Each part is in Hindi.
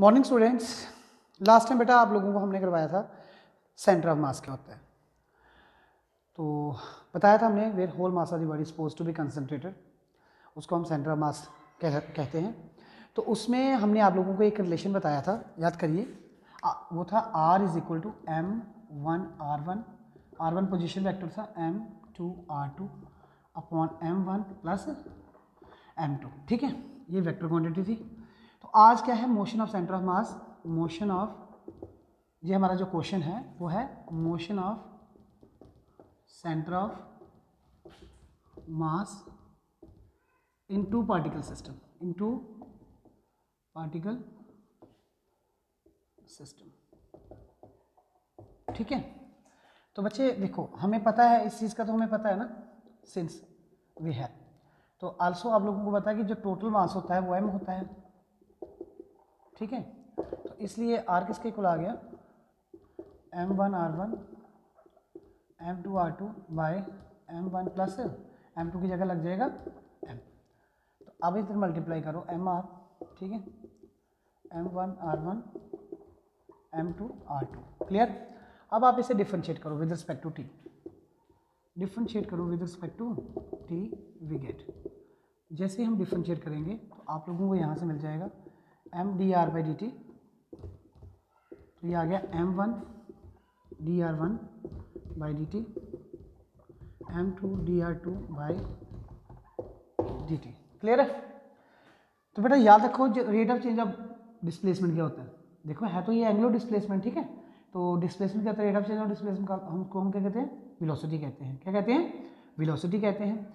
मॉर्निंग स्टूडेंट्स, लास्ट टाइम बेटा आप लोगों को हमने करवाया था सेंटर ऑफ मास क्या होता है। तो बताया था हमने where whole mass of the body suppose to be concentrated, उसको हम सेंटर ऑफ मास कहते हैं। तो उसमें हमने आप लोगों को एक रिलेशन बताया था, याद करिए, वो था R is equal to M1 R1, R1 position vector था, M2 R2 upon M1 plus M2। ठीक है, ये वेक्टर क्वांटिटी थी। तो आज क्या है, motion of centre of mass, motion of, ये हमारा जो क्वेश्चन है वो है motion of centre of mass in two particle system, in two particle system. ठीक है, तो बच्चे देखो, हमें पता है इस चीज़ का, तो हमें पता है ना, सिंस वी है। तो आल्सो आप लोगों को पता है कि जो टोटल मास होता है वो m होता है। ठीक है, तो इसलिए r किसके इक्वल आ गया, M1 R1 M2 R2 bye M1 plus M2 की जगह लग जाएगा m। तो अब इधर मल्टीप्लाई करो mr, ठीक है, M1 R1 M2 R2, clear. अब आप इसे डिफरेंशिएट करो with respect to t, differentiate करो with respect to t, we get, जैसे हम डिफरेंशिएट करेंगे तो आप लोगों को यहाँ से मिल जाएगा m dr बाई dt, तो ये आ गया m1 dr1 by dt, m2 dr2 by dt, clear है। तो बेटा याद रखो, rate of change of displacement क्या होता है, देखो है तो ये एंगुलर डिस्प्लेसमेंट, ठीक है। तो डिस्प्लेसमेंट क्या होता है, rate of change of displacement का हम क्या कहते हैं, वेलोसिटी कहते हैं। क्या कहते हैं, वेलोसिटी कहते हैं।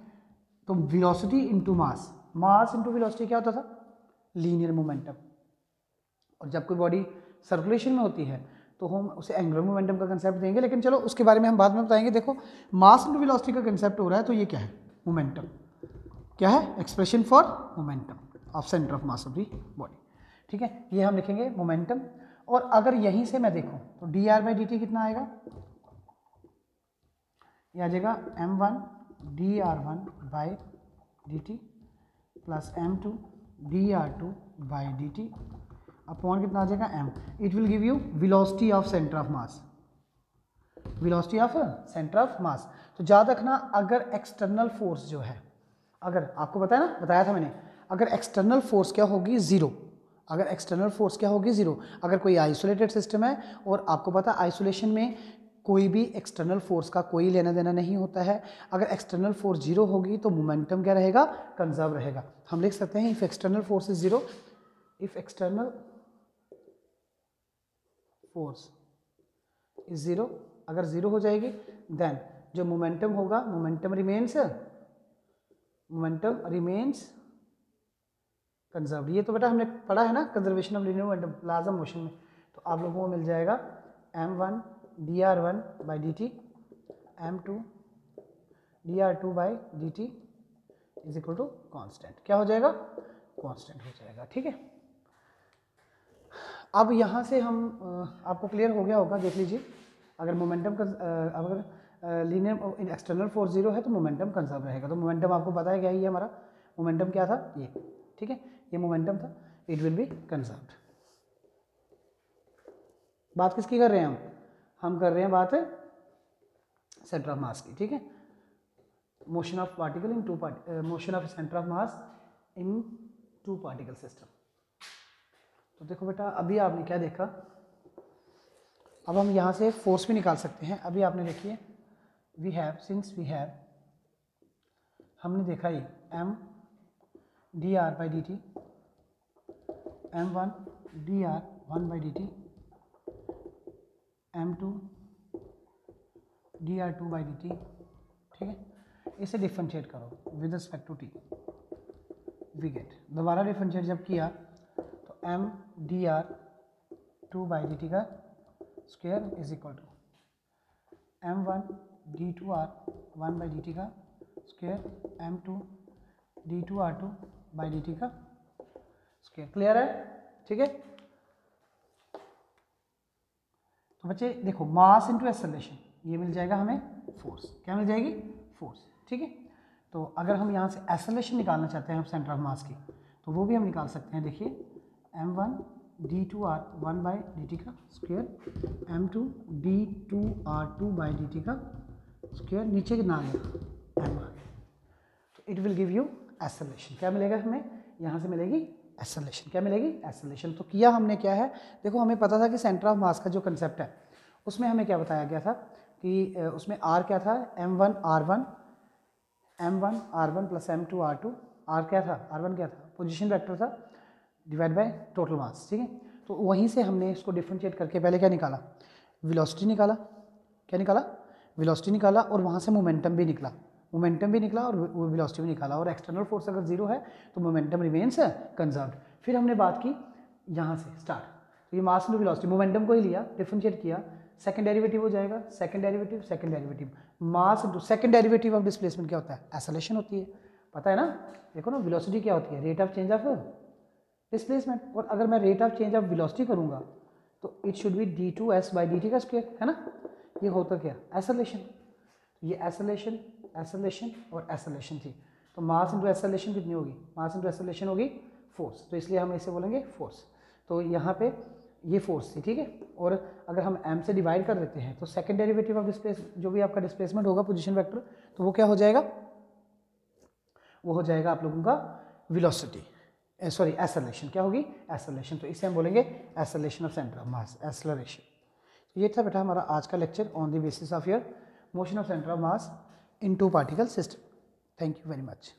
तो velocity into mass, mass into velocity क्या होता था, लीनियर मोमेंटम। और जब कोई बॉडी सर्कुलेशन में होती है तो हम उसे एंगुलर मोमेंटम का कंसेप्ट देंगे, लेकिन चलो उसके बारे में हम बाद में बताएंगे। देखो मास इनटू वेलोसिटी का कंसेप्ट हो रहा है, तो ये क्या है, मोमेंटम। क्या है, expression for momentum of centre of mass of the body. ठीक है, ये हम लिखेंगे मोमेंटम। और अगर यहीं से मैं देखूं तो D R by d T कितना आएगा, ये आ जाएगा M1 dr1 by d T plus M2 dr2 by d T upon कितना आ जाएगा m। It will give you velocity of centre of mass, velocity of centre of मास। तो याद रखना, अगर एक्सटर्नल फोर्स जो है, अगर आपको पता है ना, बताया था मैंने, अगर एक्सटर्नल फोर्स क्या होगी, जीरो। अगर एक्सटर्नल फोर्स क्या होगी, जीरो। अगर कोई आइसोलेटेड सिस्टम है, और आपको पता है आइसोलेशन में कोई भी एक्सटर्नल फोर्स का कोई लेना देना नहीं होता है, अगर एक्सटर्नल फोर्स जीरो होगी तो मोमेंटम क्या रहेगा, कंजर्व रहेगा। हम लिख सकते हैं if external force is zero, if external force is zero, अगर जीरो हो जाएगी देन जो मोमेंटम होगा, मोमेंटम रिमेन्स कंजर्व्ड। ये तो बेटा हमने पढ़ा है ना, conservation of linear momentum laws of motion में। तो आप लोगों को मिल जाएगा M1 dr1 by d t, M2 dr2 by d t is equal to constant. क्या हो जाएगा, कॉन्स्टेंट हो जाएगा। ठीक है, अब यहाँ से हम आपको क्लियर हो गया होगा, देख लीजिए, अगर मोमेंटम अगर लीनियर एक्सटर्नल फोर्स जीरो है तो मोमेंटम कंजर्व रहेगा। तो मोमेंटम आपको पता है क्या, ये हमारा मोमेंटम क्या था, ये, ठीक है, ये मोमेंटम था, इट विल बी कंजर्व्ड। बात किसकी कर रहे हैं हम कर रहे हैं बात सेंटर ऑफ मास की। ठीक है, motion of particle in two motion of centre of mass in two particle system. तो देखो बेटा, अभी आपने क्या देखा, अब हम यहाँ से फोर्स भी निकाल सकते हैं। अभी आपने देखिए, we have, since we have, हमने देखा ही M dr by d t, M1 dr1 by d t, M2 dr2 by d t. ठीक है, इसे डिफरेंशिएट करो with respect to t, we get, दोबारा डिफरेंशिएट जब किया तो M dr2 by d t का square is equal to M1 d2r1 by d t का square, M2 d2r2 by d t का स्क्वायर। क्लियर है, ठीक है। तो बच्चे देखो, मास इनटू एक्सेलरेशन, ये मिल जाएगा हमें फोर्स। क्या मिल जाएगी, फोर्स। ठीक है, तो अगर हम यहाँ से एक्सेलरेशन निकालना चाहते हैं सेंटर ऑफ मास की, तो वो भी हम निकाल सकते हैं। देखिए M1 d2r1 बाई dt का square m2 d2r2 by dt का स्क्वायर, नीचे कितना आ गया m आ गया। तो it will give you acceleration. क्या मिलेगा हमें यहाँ से मिलेगी एक्सेलरेशन। क्या मिलेगी एक्सेलरेशन। तो किया हमने क्या है, देखो हमें पता था कि सेंटर ऑफ मास का जो कंसेप्ट है उसमें हमें क्या बताया गया था कि उसमें r क्या था m1 plus m2 r2, r क्या था r1 क्या था पोजीशन वेक्टर था डिवाइड बाय टोटल मास। ठीक है, तो वहीं से हमने इसको डिफरेंशिएट करके पहले क्या निकाला, वेलोसिटी निकाला। क्या निकाला, वेलोसिटी निकाला, और वहाँ से मोमेंटम भी निकला, और वेलोसिटी भी निकाला। और एक्सटर्नल फोर्स अगर जीरो है तो मोमेंटम रिमेन्स कंजर्व्ड। फिर हमने बात की यहाँ से स्टार्ट, तो ये मास इंटू वेलोसिटी, मोमेंटम को ही लिया, डिफरेंशिएट किया, सेकंड डेरिवेटिव हो जाएगा, second derivative mass into second derivative of displacement क्या होता है, एक्सेलरेशन होती है, पता है ना। देखो ना वेलोसिटी क्या होती है, rate of change of displacement, और अगर मैं rate of change of velocity करूंगा तो it should be d2s by dt का स्क्वायर, है ना। ये होता क्या, एक्सेलरेशन। ये एक्सेलरेशन और एक्सेलरेशन थी, तो मास इंटू एक्सेलरेशन कितनी होगी, मास इंटू एक्सेलरेशन होगी फोर्स, तो इसलिए हम इसे बोलेंगे फोर्स। तो यहाँ पे ये फोर्स थी, ठीक है। और अगर हम m से डिवाइड कर देते हैं तो सेकंड डेरिवेटिव ऑफ डिस्प्लेस, जो भी आपका डिस्प्लेसमेंट होगा पोजीशन वेक्टर, तो वो क्या हो जाएगा, वो हो जाएगा आप लोगों का वेलोसिटी, सॉरी एक्सेलरेशन। क्या होगी, एक्सेलरेशन। तो इसे हम बोलेंगे acceleration of centre of mass, acceleration. तो ये था बेटा हमारा आज का lecture on the basis of your motion of centre of mass in two particle system. Thank you very much.